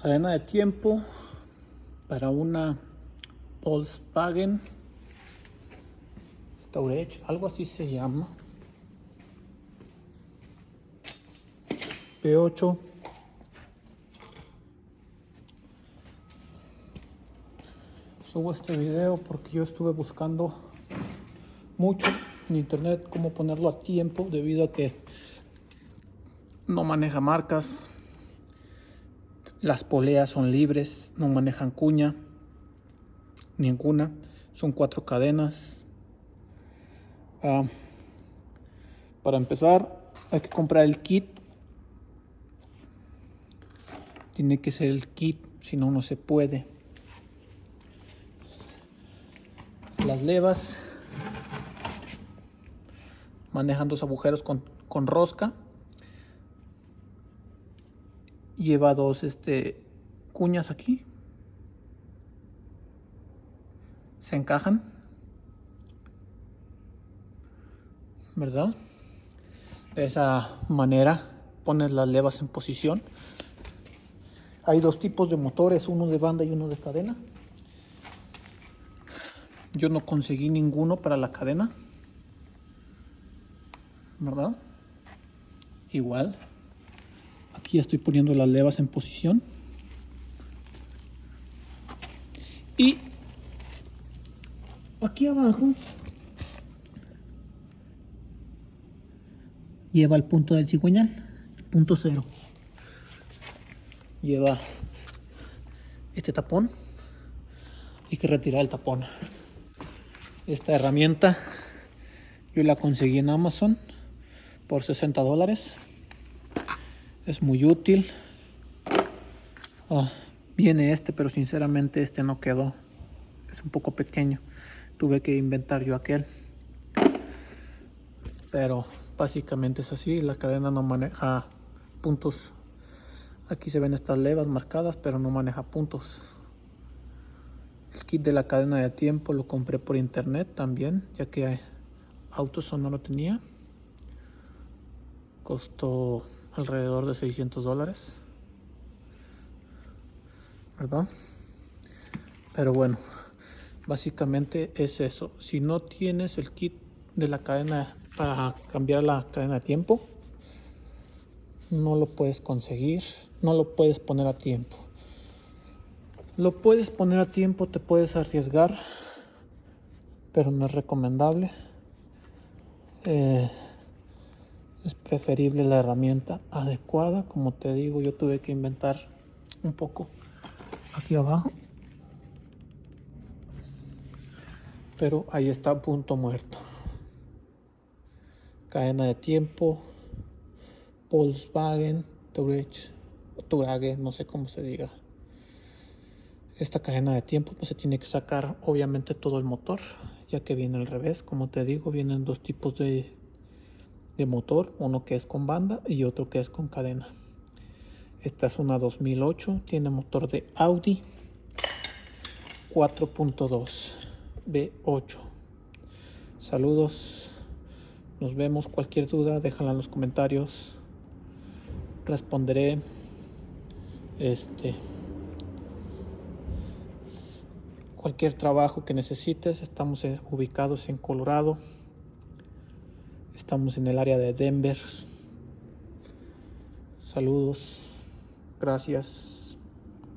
Cadena de tiempo para una Volkswagen Touareg, algo así se llama. V8. Subo este video porque yo estuve buscando mucho en internet cómo ponerlo a tiempo, debido a que no maneja marcas, las poleas son libres, no manejan cuña ninguna, son 4 cadenas. Para empezar hay que comprar el kit, tiene que ser el kit, si no, no se puede. Las levas manejan 2 agujeros con rosca, lleva 2 cuñas aquí, se encajan, ¿verdad? De esa manera pones las levas en posición. Hay 2 tipos de motores, uno de banda y uno de cadena. Yo no conseguí ninguno para la cadena, ¿verdad? Igual, aquí estoy poniendo las levas en posición. Y aquí abajo lleva el punto del cigüeñal, punto 0. Lleva este tapón, hay que retirar el tapón. Esta herramienta yo la conseguí en Amazon por $60. Es muy útil. Viene pero sinceramente no quedó, es un poco pequeño, tuve que inventar yo aquel, pero básicamente es así. La cadena no maneja puntos. Aquí se ven estas levas marcadas, pero no maneja puntos. El kit de la cadena de tiempo lo compré por internet también, ya que AutoZone no lo tenía. Costó alrededor de $600, ¿verdad? Pero bueno, básicamente es eso. Si no tienes el kit de la cadena para cambiar la cadena de tiempo, no lo puedes conseguir, no lo puedes poner a tiempo. Lo puedes poner a tiempo, te puedes arriesgar, pero no es recomendable. Es preferible la herramienta adecuada. Como te digo, yo tuve que inventar un poco aquí abajo, pero ahí está, punto muerto. Cadena de tiempo Volkswagen Touareg, no sé cómo se diga. Esta cadena de tiempo pues se tiene que sacar obviamente todo el motor, ya que viene al revés. Como te digo, vienen 2 tipos de motor, uno que es con banda y otro que es con cadena. Esta es una 2008, tiene motor de Audi 4.2 V8. Saludos, nos vemos. Cualquier duda déjala en los comentarios, responderé. Cualquier trabajo que necesites, estamos ubicados en Colorado, estamos en el área de Denver. Saludos, gracias.